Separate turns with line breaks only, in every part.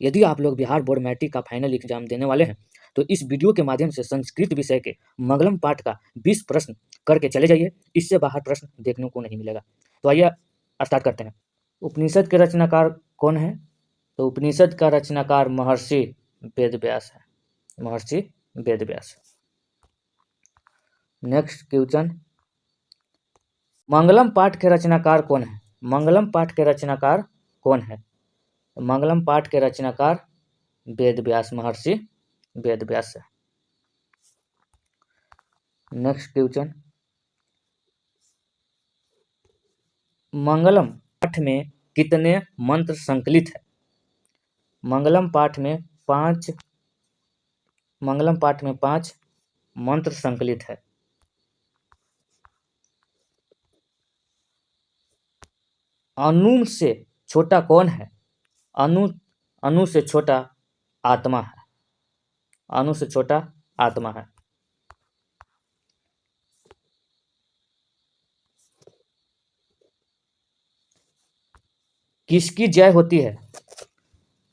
यदि आप लोग बिहार बोर्ड मैट्रिक का फाइनल एग्जाम देने वाले हैं तो इस वीडियो के माध्यम से संस्कृत विषय के मंगलम पाठ का 20 प्रश्न करके चले जाइए। इससे बाहर प्रश्न देखने को नहीं मिलेगा। तो आइए स्टार्ट करते हैं। उपनिषद के रचनाकार कौन है? तो उपनिषद का रचनाकार महर्षि वेदव्यास है। महर्षि वेदव्यास। नेक्स्ट क्वेश्चन, मंगलम पाठ के रचनाकार कौन है? मंगलम पाठ के रचनाकार कौन है? मंगलम पाठ के रचनाकार वेदव्यास, महर्षि वेदव्यास है। नेक्स्ट क्वेश्चन, मंगलम पाठ में कितने मंत्र संकलित है? मंगलम पाठ में 5 मंत्र संकलित है। अनु से छोटा कौन है? अनु से छोटा आत्मा है। अनु से छोटा आत्मा है। किसकी जय होती है?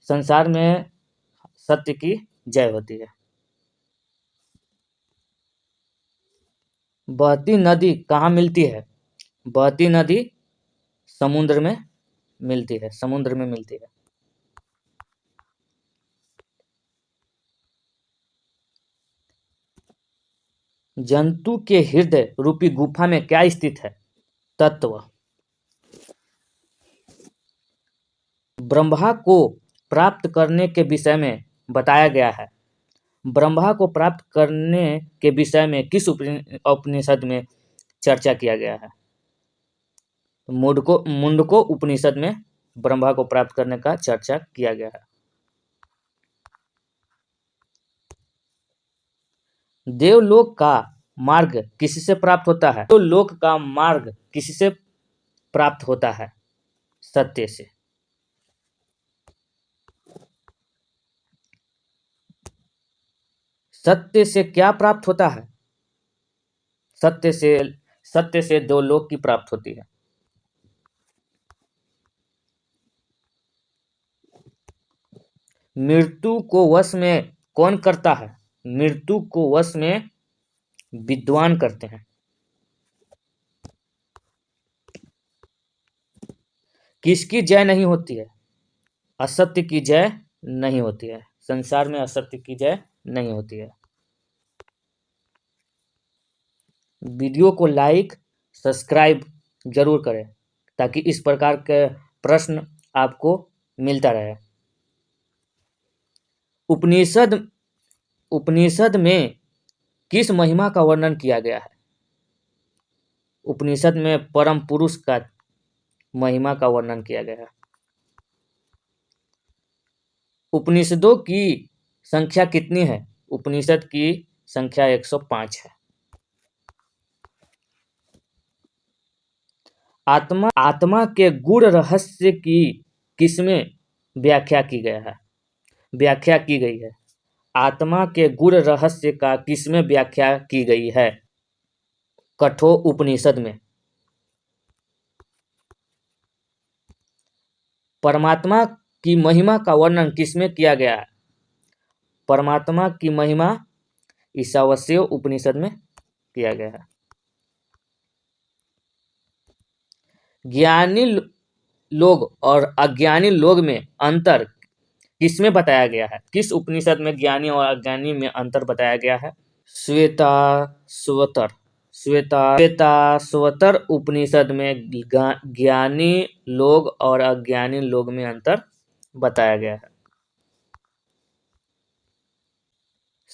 संसार में सत्य की जय होती है। बहती नदी कहाँ मिलती है? बहती नदी समुद्र में मिलती है। समुद्र में मिलती है। जंतु के हृदय रूपी गुफा में क्या स्थित है? तत्व। ब्रह्मा को प्राप्त करने के विषय में बताया गया है। ब्रह्मा को प्राप्त करने के विषय में किस उपनिषद में चर्चा किया गया है? मुंडको उपनिषद में ब्रह्मा को प्राप्त करने का चर्चा किया गया है। देवलोक का मार्ग किससे प्राप्त होता है? देवलोक का मार्ग किससे प्राप्त होता है? सत्य से। सत्य से क्या प्राप्त होता है? सत्य से देवलोक की प्राप्त होती है। मृत्यु को वश में कौन करता है? मृत्यु को वश में विद्वान करते हैं। किसकी जय नहीं होती है? असत्य की जय नहीं होती है। संसार में असत्य की जय नहीं होती है। वीडियो को लाइक सब्सक्राइब जरूर करें ताकि इस प्रकार के प्रश्न आपको मिलता रहे। उपनिषद में किस महिमा का वर्णन किया गया है? उपनिषद में परम पुरुष का महिमा का वर्णन किया गया है। उपनिषदों की संख्या कितनी है? उपनिषद की संख्या 105 है। आत्मा के गूढ़ रहस्य की किसमें व्याख्या की गई है? आत्मा के गूढ़ रहस्य का किसमें व्याख्या की गई है? कठोर उपनिषद में। परमात्मा की महिमा का वर्णन किसमें किया गया है? परमात्मा की महिमा ईशावास्य उपनिषद में किया गया है। ज्ञानी लोग और अज्ञानी लोग में अंतर किसमें बताया गया है? किस उपनिषद में ज्ञानी और अज्ञानी में अंतर बताया गया है? श्वेताश्वतर उपनिषद में ज्ञानी लोग और अज्ञानी लोग में अंतर बताया गया है।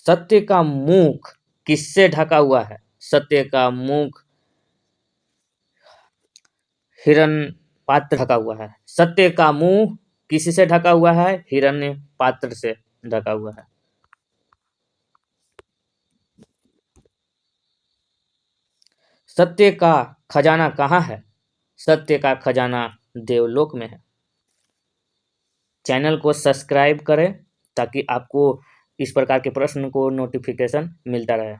सत्य का मुख किससे ढका हुआ है? सत्य का मुख हिरण्यपात्र ढका हुआ है। सत्य का मुंह किससे ढका हुआ है? हिरण्यपात्र से ढका हुआ है। सत्य का खजाना कहाँ है? सत्य का खजाना देवलोक में है। चैनल को सब्सक्राइब करें ताकि आपको इस प्रकार के प्रश्न को नोटिफिकेशन मिलता रहे।